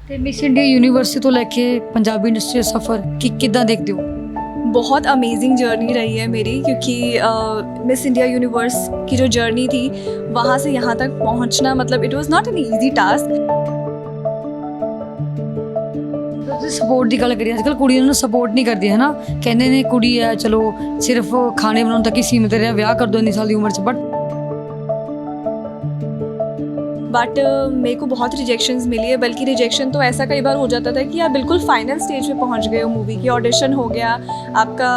ਤੇ miss India university ਤੋਂ ਲੈ ਕੇ ਪੰਜਾਬੀ ਇੰਡਸਟਰੀ ਦਾ ਸਫ਼ਰ ਕਿੱਦਾਂ ਦੇਖਦੇ ਹੋ? बहुत अमेजिंग जर्नी रही है मेरी, क्योंकि मिस इंडिया यूनिवर्स की जो जर्नी थी वहाँ से यहाँ तक पहुँचना, मतलब it was not an easy task. ਤੁਸੀਂ ਸਪੋਰਟ ਦੀ ਗੱਲ ਕਰੀਏ, ਅੱਜ ਕੱਲ੍ਹ ਕੁੜੀਆਂ ਨੂੰ ਸਪੋਰਟ ਨਹੀਂ ਕਰਦੀ ਹੈ ਨਾ, ਕਹਿੰਦੇ ਨੇ ਕੁੜੀ ਹੈ ਚਲੋ ਸਿਰਫ ਖਾਣੇ ਬਣਾਉਣ ਤੱਕ ਹੀ ਸੀਮਿਤ ਰਿਹਾ, ਵਿਆਹ ਕਰ ਦੋ ਇੰਨੀ ਸਾਲ ਦੀ ਉਮਰ 'ਚ। बट मेरे को बहुत रिजेक्शंस मिली है, बल्कि रिजेक्शन तो ऐसा कई बार हो जाता था कि आप बिल्कुल फाइनल स्टेज पे पहुंच गए हो, मूवी की ऑडिशन हो गया, आपका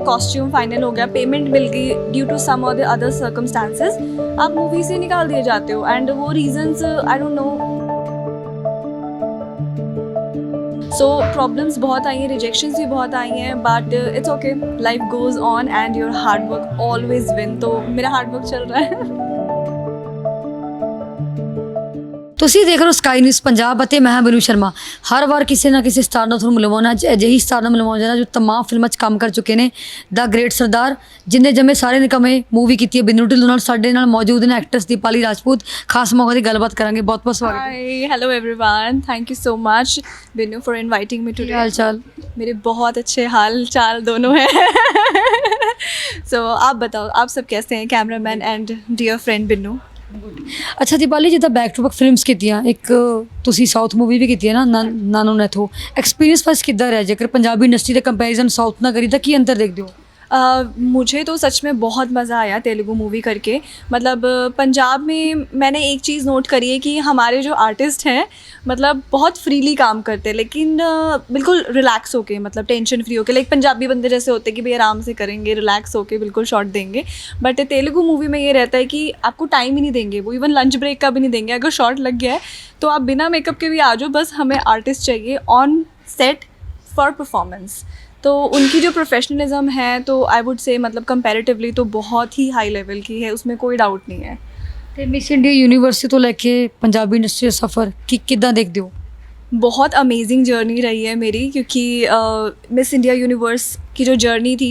कॉस्ट्यूम फाइनल हो गया, पेमेंट मिल गई, ड्यू टू सम और द अदर सर्कमस्टांसेस आप मूवी से निकाल दिए जाते हो। एंड वो reasons I don't know, so problems बहुत आई हैं, रिजेक्शंस भी बहुत आई हैं, but it's okay, life goes on and your hard work always win. तो मेरा हार्ड वर्क चल रहा है। ਤੁਸੀਂ ਦੇਖ ਰਹੇ ਹੋ ਸਕਾਈ ਨਿਊਜ਼ ਪੰਜਾਬ ਅਤੇ ਮੈਂ ਹਾਂ ਬਿਨੂ ਸ਼ਰਮਾ। ਹਰ ਵਾਰ ਕਿਸੇ ਨਾ ਕਿਸੇ ਸਟਾਰ ਨਾਲ ਤੁਹਾਨੂੰ ਮਿਲਵਾਉਣਾ, ਅਜਿਹੀ ਸਟਾਰ ਨਾਲ ਮਿਲਵਾਉਣਾ ਚਾਹੁੰਦਾ ਜੋ ਤਮਾਮ ਫਿਲਮਾਂ 'ਚ ਕੰਮ ਕਰ ਚੁੱਕੇ ਨੇ। ਦਾ ਗ੍ਰੇਟ ਸਰਦਾਰ ਜਿੰਨੇ ਜੰਮੇ ਸਾਰੇ ਨਿਕੰਮੇ ਮੂਵੀ ਕੀਤੀ ਹੈ ਬਿੰਨੂ ਢਿੱਲੋਂ ਨਾਲ। ਸਾਡੇ ਨਾਲ ਮੌਜੂਦ ਨੇ ਐਕਟਰਸ ਦੀਪਾਲੀ ਰਾਜਪੂਤ। ਖਾਸ ਮੌਕੇ ਦੀ ਗੱਲਬਾਤ ਕਰਾਂਗੇ। ਬਹੁਤ ਬਹੁਤ ਸਵਾਗਤ ਹੈ। Hi, hello everyone, thank you so much Binnu for inviting me ਕੀ टुडे। ਹਾਲ ਚਾਲ? मेरे बहुत अच्छे हाल चाल दोनों हैं। सो आप बताओ, आप सब कैसे हैं, cameraman and dear friend Binnu? ਅੱਛਾ ਦੀਪਾਲੀ, ਜਿੱਦਾਂ ਬੈਕ ਟੂ ਬੈਕ ਫਿਲਮਸ ਕੀਤੀਆਂ, ਇੱਕ ਤੁਸੀਂ ਸਾਊਥ ਮੂਵੀ ਵੀ ਕੀਤੀ ਹੈ ਨਾ, ਨਾਨੋ ਨੈਥੋ। ਐਕਸਪੀਰੀਅੰਸ ਫਸਟ ਕਿੱਦਾਂ ਰਿਹਾ? ਜੇਕਰ ਪੰਜਾਬੀ ਇੰਡਸਟਰੀ ਦੇ ਕੰਪੈਰੀਜ਼ਨ ਸਾਊਥ ਨਾਲ ਕਰੀ ਤਾਂ ਕੀ ਅੰਤਰ ਦੇਖਦੇ ਹੋ? मुझे तो सच में बहुत मज़ा आया तेलुगु मूवी करके। मतलब पंजाब में मैंने एक चीज़ नोट करी है कि हमारे जो आर्टिस्ट हैं मतलब बहुत फ्रीली काम करते हैं, लेकिन बिल्कुल रिलैक्स होके, मतलब टेंशन फ्री होके। लाइक पंजाबी बंदे जैसे होते हैं कि भाई आराम से करेंगे, रिलैक्स होके बिल्कुल शॉट देंगे। बट तेलुगु मूवी में ये रहता है कि आपको टाइम ही नहीं देंगे, वो इवन लंच ब्रेक का भी नहीं देंगे। अगर शॉट लग गया है तो आप बिना मेकअप के भी आ जाओ, बस हमें आर्टिस्ट चाहिए ऑन सेट फॉर परफॉर्मेंस। तो उनकी जो प्रोफेशनलिज्म है तो आई वुड से मतलब कंपैरेटिवली तो बहुत ही हाई लेवल की है, उसमें कोई डाउट नहीं है। ਤੇ ਮਿਸ ਇੰਡੀਆ ਯੂਨੀਵਰਸਿਟੀ ਤੋਂ ਲੈ ਕੇ ਪੰਜਾਬੀ ਇੰਡਸਟਰੀ ਦਾ ਸਫ਼ਰ ਕਿੱਦਾਂ ਦੇਖਦੇ ਹੋ? बहुत अमेजिंग जर्नी रही है मेरी, क्योंकि मिस इंडिया यूनिवर्स की जो जर्नी थी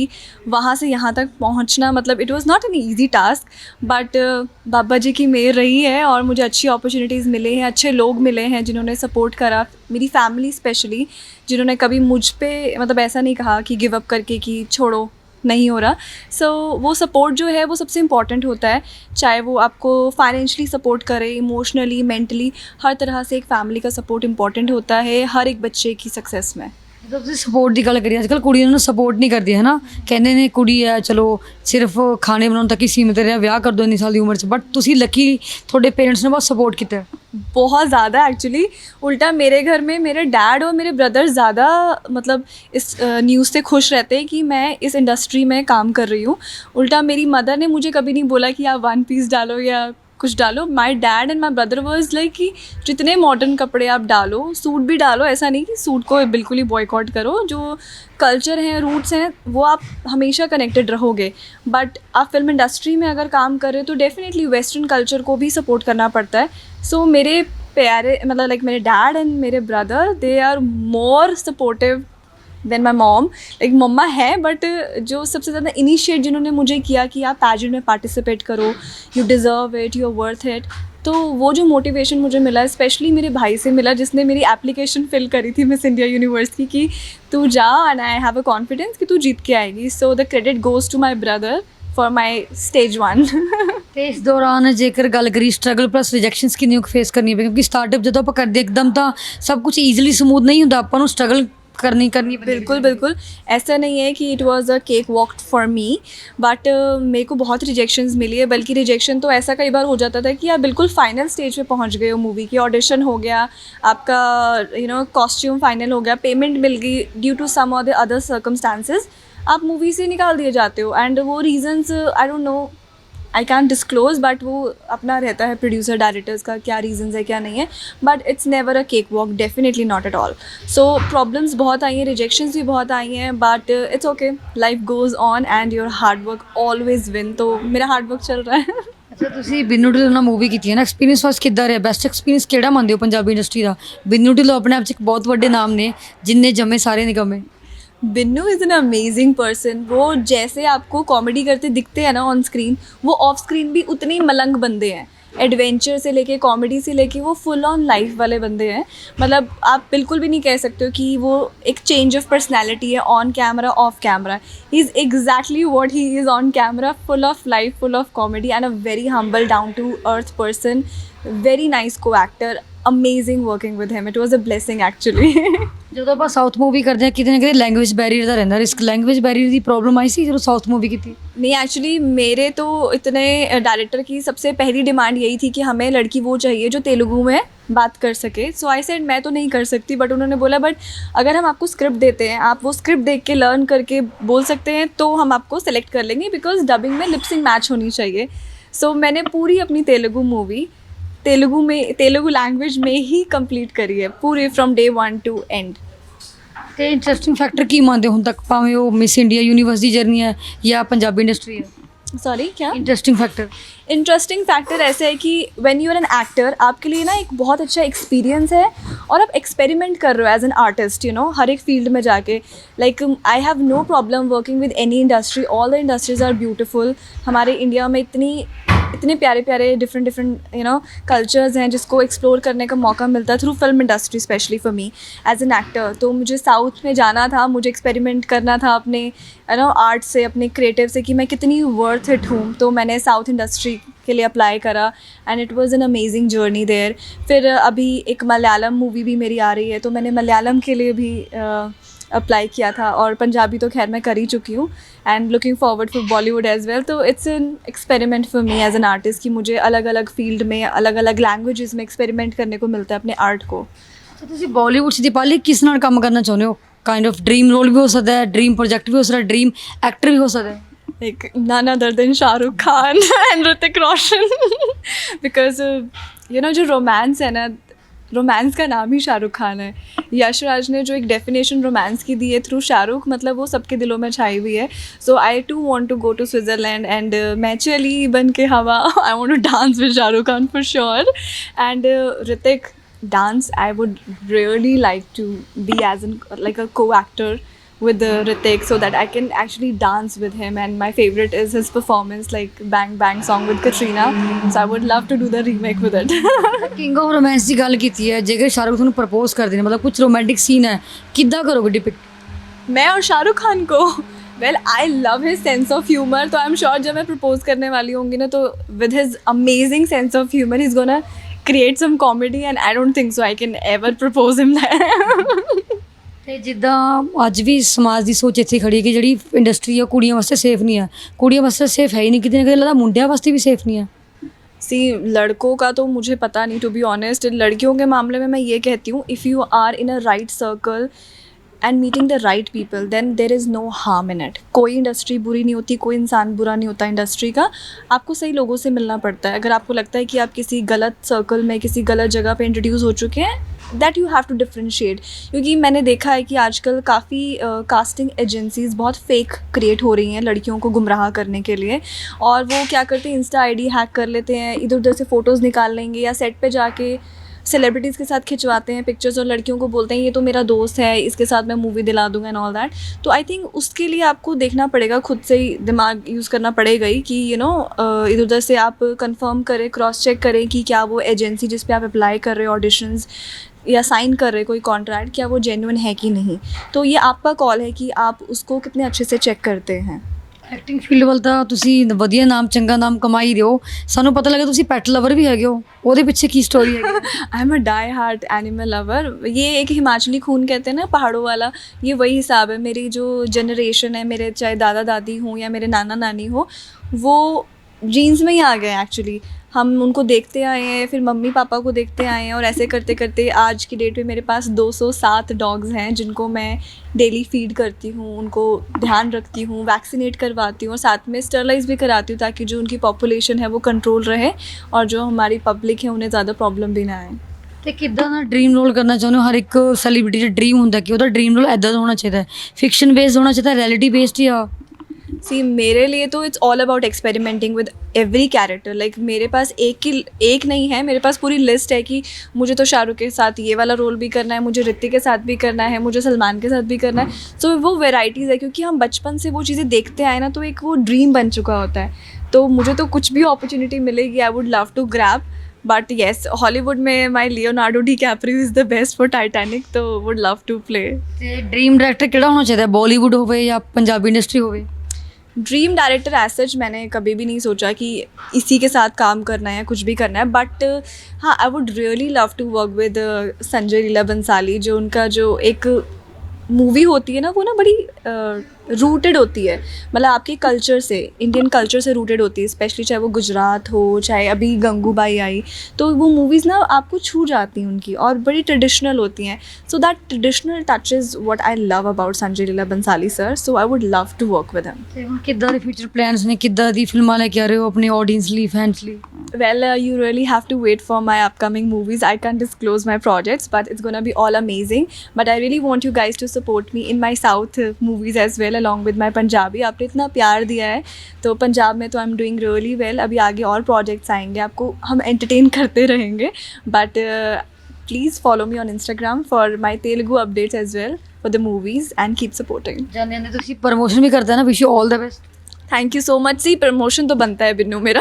वहाँ से यहाँ तक पहुँचना, मतलब it was not an easy task. But Baba ji की मेहर रही है और मुझे अच्छी अपॉर्चुनिटीज़ मिले हैं, अच्छे लोग मिले हैं जिन्होंने सपोर्ट करा, मेरी फैमिली स्पेशली, जिन्होंने कभी मुझ पे मतलब ऐसा नहीं कहा कि गिव अप करके कि छोड़ो नहीं हो रहा। सो वो सपोर्ट जो है वो सबसे इम्पॉर्टेंट होता है, चाहे वो आपको फाइनेंशियली सपोर्ट करे, इमोशनली, मेंटली, हर तरह से एक फैमिली का सपोर्ट इम्पॉर्टेंट होता है हर एक बच्चे की सक्सेस में। ਜਦੋਂ ਤੁਸੀਂ ਸਪੋਰਟ ਦੀ ਗੱਲ ਕਰੀਏ, ਅੱਜ ਕੱਲ੍ਹ ਕੁੜੀਆਂ ਨੂੰ ਸਪੋਰਟ ਨਹੀਂ ਕਰਦੀ ਹੈ ਨਾ, ਕਹਿੰਦੇ ਨੇ ਕੁੜੀ ਹੈ ਚਲੋ ਸਿਰਫ ਖਾਣੇ ਬਣਾਉਣ ਤੱਕ ਹੀ ਸੀਮਿਤ ਰਿਹਾ, ਵਿਆਹ ਕਰ ਦੋ ਇੰਨੀ ਸਾਲ ਦੀ ਉਮਰ 'ਚ। ਬਟ ਤੁਸੀਂ ਲੱਕੀ, ਤੁਹਾਡੇ ਪੇਰੈਂਟਸ ਨੇ ਬਹੁਤ ਸਪੋर्ट ਕੀਤਾ ਹੈ। बहुत ज़्यादा एक्चुअली, उल्टा मेरे घर में मेरे डैड और मेरे ब्रदर ज़्यादा मतलब इस न्यूज़ से खुश रहते हैं कि मैं इस इंडस्ट्री में काम कर रही हूँ। उल्टा मेरी मदर ने मुझे कभी नहीं बोला कि आप वन पीस डालो या कुछ डालो। My dad and my brother was like कि जितने मॉडर्न कपड़े आप डालो, सूट भी डालो, ऐसा नहीं कि सूट को बिल्कुल ही बॉयकॉट करो। जो कल्चर हैं, रूट्स हैं, वो आप हमेशा कनेक्टेड रहोगे। बट आप फिल्म इंडस्ट्री में अगर काम कर रहे हो तो डेफिनेटली वेस्टर्न कल्चर को भी सपोर्ट करना पड़ता है। सो मेरे प्यारे मतलब लाइक मेरे डैड एंड मेरे brother, they are more supportive than my mom. Like मम्मा है, बट जो सबसे ज़्यादा इनिशिएट जिन्होंने मुझे किया कि आप पैजेंट में पार्टिसिपेट करो, you deserve it, you are worth it, तो वो जो मोटिवेशन मुझे मिला स्पेशली मेरे भाई से मिला, जिसने मेरी एप्लीकेशन फिल करी थी मिस इंडिया यूनिवर्स की तू जा and I have a confidence कि तू जीत के आएगी। So the credit goes to my brother for my stage 1। ਤੇ ਇਸ ਦੌਰਾਨ ਜੇਕਰ ਗੱਲ ਕਰੀ ਸਟਰਗਲ ਪਲੱਸ ਰਿਜੈਕਸ਼ਨਸ ਕਿੰਨੀ ਕੁ ਫੇਸ ਕਰਨੀ ਪਈ? ਕਿਉਂਕਿ ਸਟਾਰਟਅਪ ਜਦੋਂ ਆਪਾਂ ਕਰਦੇ ਇੱਕਦਮ ਤਾਂ ਸਭ ਕੁਝ ਈਜ਼ੀਲੀ ਸਮੂਥ ਨਹੀਂ ਹੁੰਦਾ, ਆਪਾਂ ਨੂੰ ਸਟਰਗਲ करनी पैंदी। बिल्कुल बिल्कुल, ऐसा नहीं है कि it was a cake walk for me, but मेरे को बहुत रिजेक्शंस मिली है। बल्कि रिजेक्शन तो ऐसा कई बार हो जाता था कि आप बिल्कुल फाइनल स्टेज पे पहुंच गए हो, मूवी की ऑडिशन हो गया, आपका कॉस्ट्यूम फाइनल हो गया, पेमेंट मिल गई, ड्यू टू सम और द अदर सर्कमस्टांसेस आप मूवी से निकाल दिए जाते हो। एंड वो reasons I don't know, I can disclose, but वो अपना रहता है प्रोड्यूसर डायरेक्टर्स का, क्या रीजंस है क्या नहीं है। But it's never a cake walk, definitely not at all. So problems बहुत आई हैं, रिजेक्शंस भी बहुत आई हैं, but it's okay, life goes on and your hard work always win. तो मेरा हार्ड वर्क चल रहा है। ਅੱਛਾ, ਤੁਸੀਂ ਬਿੰਨੂ ਢਿੱਲੋਂ ਨਾਲ ਮੂਵੀ ਕੀਤੀ ਹੈ ਨਾ, ਐਕਸਪੀਰੀਅੰਸ ਵਾਸ ਕਿੱਦਾਂ ਰਿਹਾ? ਬੈਸਟ ਐਕਸਪੀਰੀਅੰਸ ਕਿਹੜਾ ਮੰਨਦੇ ਹੋ ਪੰਜਾਬੀ ਇੰਡਸਟਰੀ ਦਾ? ਬਿੰਨੂ ਢਿੱਲੋਂ ਆਪਣੇ ਆਪ 'ਚ ਇੱਕ ਬਹੁਤ ਵੱਡੇ ਨਾਮ ਨੇ, ਜਿੰਨੇ ਜੰਮੇ ਸਾਰੇ ਨਿਕੰਮੇ। Binnu is an amazing person. वो जैसे आपको कॉमेडी करते दिखते हैं ना ऑन स्क्रीन, वो ऑफ स्क्रीन भी उतने ही मलंग बंदे हैं। एडवेंचर से लेके कॉमेडी से लेके वो फुल ऑन लाइफ वाले बंदे हैं। मतलब आप बिल्कुल भी नहीं कह सकते हो कि वो एक चेंज ऑफ पर्सनैलिटी है on camera off camera. He is exactly what he is on camera, full of life, full of comedy and a very humble down to earth person, very nice co-actor, amazing working with him, it was a blessing actually। ਜਦੋਂ ਆਪਾਂ south movie ਕਰਦੇ ਹਾਂ ਕਿਤੇ ਨਾ ਕਿਤੇ language barrier ਦਾ ਰਹਿੰਦਾ risk, language barrier ਦੀ problem ਆਈ ਸੀ ਜਦੋਂ south movie ਕੀਤੀ? नहीं एक्चुअली मेरे तो इतने डायरेक्टर की सबसे पहली डिमांड यही थी कि हमें लड़की वो चाहिए जो तेलुगु में बात कर सके। सो आई सेड मैं तो नहीं कर सकती, बट उन्होंने बोला बट अगर हम आपको स्क्रिप्ट देते हैं, आप वो स्क्रिप्ट देख के लर्न करके बोल सकते हैं तो हम आपको सेलेक्ट कर लेंगे, बिकॉज डबिंग में लिपसिंग मैच होनी चाहिए। सो मैंने पूरी अपनी तेलुगु मूवी तेलुगु लैंग्वेज में ही कंप्लीट करी है पूरी, फ्रॉम डे 1 टू एंड। ਤੇ ਇੰਟਰਸਟਿੰਗ ਫੈਕਟਰ ਕੀ ਮੰਨਦੇ ਹੋ ਹੁਣ ਤੱਕ, ਭਾਵੇਂ ਉਹ ਮਿਸ ਇੰਡੀਆ ਯੂਨੀਵਰਸ ਦੀ ਜਰਨੀ ਹੈ ਜਾਂ ਪੰਜਾਬੀ ਇੰਡਸਟਰੀ ਹੈ? सॉरी क्या? Interesting factor? इंटरेस्टिंग फैक्टर ऐसे है कि when you are an actor, आपके लिए ना एक बहुत अच्छा एक्सपीरियंस है और आप एक्सपेरिमेंट कर रहे हो as an artist, you know, हर एक फील्ड में जाके। Like I have no problem working with any industry, all the industries are beautiful. हमारे इंडिया में इतने प्यारे प्यारे डिफरेंट यू नो कल्चर्स हैं जिसको एक्सप्लोर करने का मौका मिलता है through film industry, specially for me as an actor. तो मुझे साउथ में जाना था, मुझे एक्सपेरिमेंट करना था अपने यू नो आर्ट से, अपने क्रिएटिव से, कि मैं कितनी वर्थ इट हूँ। तो मैंने साउथ इंडस्ट्री के लिए अप्लाई करा and it was an amazing journey there. फिर अभी एक मलयालम मूवी भी मेरी आ रही है, तो मैंने मलयालम के लिए भी अप्लाई किया था, और पंजाबी तो खैर मैं कर ही चुकी हूँ and looking forward for Bollywood as well. तो it's an experiment for me as an artist कि मुझे अलग अलग फील्ड में अलग अलग लैंग्वेजेस में एक्सपेरिमेंट करने को मिलता है अपने आर्ट को। तो ਤੁਸੀਂ ਬਾਲੀਵੁੱਡ 'ਚ ਦੀਪਾਲੀ ਕਿਸ ਨਾਲ ਕੰਮ ਕਰਨਾ ਚਾਹੁੰਦੇ ਹੋ? ਕਾइंड ऑफ ड्रीम रोल भी हो सकता है, ड्रीम प्रोजेक्ट भी हो सकता है, ड्रीम एक्टर भी हो सकता है? Like none other than Shahrukh Khan and Hrithik Roshan because you know जो रोमांस है ना, रोमांस का नाम ही शाहरुख खान है। यश राज ने जो एक डेफिनेशन रोमांस की दी है थ्रू शाहरुख, मतलब वो सबके दिलों में छाई हुई है। So I too want to go to Switzerland and मैं चली बन के हवा, I want to dance with Shahrukh Khan for sure. And Hrithik dance, I would really like to be as an like a co actor with Hrithik so that I can actually dance with him, and my favorite is his performance like Bang Bang song with Katrina, so I would love to do the remake with it। King of romance की गल की है, जेकर शाहरुख ਤੁਹਾਨੂੰ propose कर देने, मतलब कुछ रोमांटिक सीन है, किद्दां करोगे डिपिक्ट? मैं और शाहरुख खान को? Well I love his sense of humour, तो आई एम श्योर जब मैं प्रपोज करने वाली होंगी ना, तो with his amazing sense of humour he is gonna create some comedy and I don't think so I can ever propose him that. ਤੇ ਜਿੱਦਾਂ ਅੱਜ ਵੀ ਸਮਾਜ ਦੀ ਸੋਚ ਇੱਥੇ ਖੜੀ ਹੈ ਕਿ ਜਿਹੜੀ ਇੰਡਸਟਰੀ ਆ ਕੁੜੀਆਂ ਵਾਸਤੇ ਸੇਫ ਨਹੀਂ ਹੈ, ਕੁੜੀਆਂ ਵਾਸਤੇ ਸੇਫ ਹੈ ਹੀ ਨਹੀਂ, ਕਿਤੇ ਨਾ ਕਿਤੇ ਲੱਗਦਾ ਮੁੰਡਿਆਂ ਵਾਸਤੇ भी सेफ नहीं है। सी लड़कों का तो मुझे पता नहीं, टू बी ऑनेस्ट। लड़कियों के मामले में मैं ये कहती हूँ, if you are in a right circle and meeting the right people then there is no harm in it. कोई इंडस्ट्री बुरी नहीं होती, कोई इंसान बुरा नहीं होता इंडस्ट्री का। आपको सही लोगों से मिलना पड़ता है। अगर आपको लगता है कि आप किसी गलत सर्कल में, किसी गलत जगह पे इंट्रोड्यूस हो चुके हैं, that you have to differentiate. क्योंकि मैंने देखा है कि आजकल काफ़ी कास्टिंग एजेंसीज़ बहुत फेक क्रिएट हो रही हैं लड़कियों को गुमराह करने के लिए, और वो क्या करते हैं, इंस्टा आईडी हैक कर लेते हैं, इधर उधर से फ़ोटोज़ निकाल लेंगे या सेट पे जाके सेलिब्रिटीज़ के साथ खिंचवाते हैं पिक्चर्स, और लड़कियों को बोलते हैं ये तो मेरा दोस्त है, इसके साथ मैं मूवी दिला दूंगा एंड ऑल दैट। तो आई थिंक उसके लिए आपको देखना पड़ेगा, खुद से ही दिमाग यूज़ करना पड़ेगा ही कि यू नो इधर उधर से आप कंफर्म करें, क्रॉस चेक करें कि क्या वो एजेंसी जिस पे आप अप्लाई कर रहे हो ऑडिशंस या साइन कर रहे कोई कॉन्ट्रैक्ट, क्या वो जेन्युइन है कि नहीं। तो ये आपका कॉल है कि आप उसको कितने अच्छे से चेक करते हैं। ਐਕਟਿੰਗ ਫੀਲਡ ਵੱਲ ਤਾਂ ਤੁਸੀਂ ਵਧੀਆ ਨਾਮ, ਚੰਗਾ ਨਾਮ ਕਮਾਈ ਦਿਓ। ਸਾਨੂੰ ਪਤਾ ਲੱਗਾ ਤੁਸੀਂ ਪੈਟ ਲਵਰ ਵੀ ਹੈਗੇ ਹੋ, ਉਹਦੇ ਪਿੱਛੇ ਕੀ ਸਟੋਰੀ ਹੈਗੀ? I am a die hard animal lover. ये एक हिमाचली खून कहते हैं ना, पहाड़ों वाला, ये वही हिसाब है। मेरी जो जनरेशन है, मेरे चाहे दादा दादी हों या मेरे नाना नानी हो, वो जीन्स में ही आ गए एक्चुअली। हम उनको देखते आए हैं, फिर मम्मी पापा को देखते आए हैं, और ऐसे करते करते आज की डेट में मेरे पास 207 डॉग्स हैं जिनको मैं डेली फीड करती हूँ, उनको ध्यान रखती हूँ, वैक्सीनेट करवाती हूँ, और साथ में स्टरलाइज भी कराती हूँ ताकि जो उनकी पॉपुलेशन है वो कंट्रोल रहे और जो हमारी पब्लिक है उन्हें ज़्यादा प्रॉब्लम भी ना आए। ਤੇ ਕਿੱਦਾਂ ਦਾ ਡ੍ਰੀਮ ਰੋਲ ਕਰਨਾ ਚਾਹੁੰਦੇ ਹੋ? ਹਰ ਇੱਕ ਸੈਲੀਬ੍ਰਿਟੀ ਦਾ ਡ੍ਰੀਮ ਹੁੰਦਾ ਕਿ ਉਹਦਾ ਡ੍ਰੀਮ ਰੋਲ ਇੱਦਾਂ ਦਾ ਹੋਣਾ ਚਾਹੀਦਾ ਹੈ, ਫਿਕਸ਼ਨ ਬੇਸਡ ਹੋਣਾ ਚਾਹੀਦਾ, ਰਿਐਲਿਟੀ ਬੇਸਡ ਜਾਂ? सी मेरे लिए तो it's all about experimenting with every character. Like मेरे पास एक नहीं है, मेरे पास पूरी लिस्ट है कि मुझे तो शाहरुख के साथ ये वाला रोल भी करना है, मुझे ऋतिक के साथ भी करना है, मुझे सलमान के साथ भी करना है. सो वो वेराइटीज़ है, क्योंकि हम बचपन से वो चीज़ें देखते आए ना, तो एक वो ड्रीम बन चुका होता है. तो मुझे तो कुछ भी अपॉर्चुनिटी मिलेगी, I would love to grab. But yes, Hollywood में my Leonardo DiCaprio is the best for Titanic, तो वुड लव टू प्ले. ਤੇ ਡ੍ਰੀਮ ਡਾਇਰੈਕਟਰ ਕਿਹੜਾ ਹੋਣਾ ਚਾਹੀਦਾ, ਬਾਲੀਵੁੱਡ ਹੋਵੇ ਜਾਂ ਪੰਜਾਬੀ ਇੰਡਸਟਰੀ ਹੋਵੇ? ड्रीम डायरेक्टर एज सच मैंने कभी भी नहीं सोचा कि इसी के साथ काम करना है या कुछ भी करना है. बट हाँ, I would really love to work with Sanjay Leela Bhansali. जो उनका जो एक मूवी होती है ना, वो ना बड़ी रूटेड होती है, मतलब आपके कल्चर से, इंडियन कल्चर से रूटेड होती है. स्पेशली चाहे वो गुजरात हो, चाहे अभी गंगूबाई आई, तो वो मूवीज़ ना आपको छू जाती हैं उनकी, और बड़ी ट्रेडिशनल होती हैं. So that traditional touch is what I love about Sanjay Leela Bhansali sir. So I would love to work with him. ਤੇ ਹੁਣ ਕਿੱਦਾਂ ਦੇ ਫਿਊਚਰ ਪਲਾਨਸ ਨੇ, ਕਿੱਦਾਂ ਦੀ ਫਿਲਮਾਂ ਲੈ ਕੇ ਆ ਰਹੇ ਹੋ ਆਪਣੀ ਆਡੀਅנס ਲਈ, ਫੈਨਸ ਲਈ? Well, you really have to wait for my upcoming movies. I can't disclose my projects, but it's gonna be all amazing. But I really want you guys to support me in my South movies as well, along with my Punjabi. आपने इतना प्यार दिया है, तो पंजाब में तो I'm doing really well. अभी आगे और projects आएंगे, आपको हम entertain करते रहेंगे. But please follow me on Instagram for my Telugu updates as well for the movies, and keep supporting. ਜਾਂਦੇ ਜਾਂਦੇ ਤੁਸੀਂ ਪ੍ਰਮੋਸ਼ਨ ਵੀ ਕਰਦੇ ਆ ਨਾ, wish you all the best. Thank you so much. See promotion तो बनता है बिन्नू मेरा.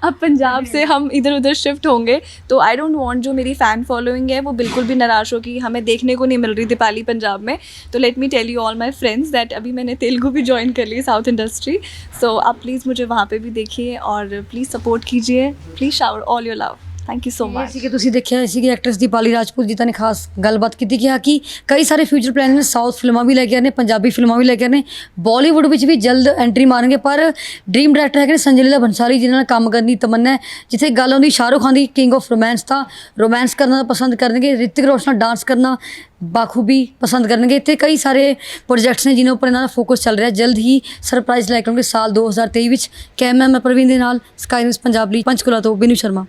अब पंजाब से हम इधर उधर शिफ्ट होंगे, तो आई डोंट वांट जो मेरी फ़ैन फॉलोइंग है वो बिल्कुल भी निराश हो कि हमें देखने को नहीं मिल रही दीपाली पंजाब में. तो let me tell you all my friends that अभी मैंने तेलुगु भी ज्वाइन कर ली, साउथ इंडस्ट्री. सो आप प्लीज़ मुझे वहाँ पे भी देखिए, और प्लीज़ सपोर्ट कीजिए. Please shower all your love. Thank you सो ਇਹ मच. ਸੀ ਕਿ ਤੁਸੀਂ ਦੇਖਿਆ ਸੀ ਕਿ ਐਕਟਰੈਸ ਦੀਪਾਲੀ ਰਾਜਪੂਤ ਜੀ ਤਾਂ ਨੇ ਖਾਸ ਗੱਲਬਾਤ ਕੀਤੀ, ਕਿਹਾ ਕਿ ਕਈ ਸਾਰੇ ਫਿਊਚਰ ਪਲਾਨ ਨੇ, ਸਾਊਥ ਫਿਲਮਾਂ ਵੀ ਲੈ ਕੇ ਆਏ ਨੇ, ਪੰਜਾਬੀ ਫਿਲਮਾਂ ਵੀ ਲੈ ਕੇ ਆਏ ਨੇ, ਬਾਲੀਵੁੱਡ ਵਿੱਚ ਵੀ ਜਲਦ ਐਂਟਰੀ ਮਾਰਨਗੇ. ਪਰ ਡ੍ਰੀਮ ਡਾਇਰੈਕਟਰ ਹੈਗੇ ਨੇ ਸੰਜੇ ਲੀਲਾ ਬੰਸਾਲੀ, ਜਿਨ੍ਹਾਂ ਨਾਲ ਕੰਮ ਕਰਨ ਦੀ ਤਮੰਨਾ ਹੈ. ਜਿੱਥੇ ਗੱਲ ਆਉਂਦੀ ਸ਼ਾਹਰੁਖ ਖਾਨ ਦੀ ਕਿੰਗ ਆਫ ਰੋਮਾਂਸ, ਤਾਂ ਰੋਮਾਂਸ ਕਰਨਾ ਪਸੰਦ ਕਰਨਗੇ. ਰਿਤਿਕ ਰੋਸ਼ਨ ਨਾਲ ਡਾਂਸ ਕਰਨਾ ਬਾਖੂਬੀ ਪਸੰਦ ਕਰਨਗੇ. ਇੱਥੇ ਕਈ ਸਾਰੇ ਪ੍ਰੋਜੈਕਟਸ ਨੇ ਜਿਨ੍ਹਾਂ ਉੱਪਰ ਇਹਨਾਂ ਦਾ ਫੋਕਸ ਚੱਲ ਰਿਹਾ. ਜਲਦ ਹੀ ਸਰਪ੍ਰਾਈਜ਼ ਲੈ ਕੇ ਆਉਣਗੇ ਸਾਲ 2023 ਵਿੱਚ. ਕੈਮਰਾ ਮੈਂ ਪ੍ਰਵੀਨ ਦੇ ਨਾਲ, ਸਕਾਈ ਨਿਊਜ਼ ਪੰਜਾਬ ਲਈ, ਪੰਚਕੂਲਾ ਤੋਂ ਬਿਨੂ ਸ਼ਰਮਾ.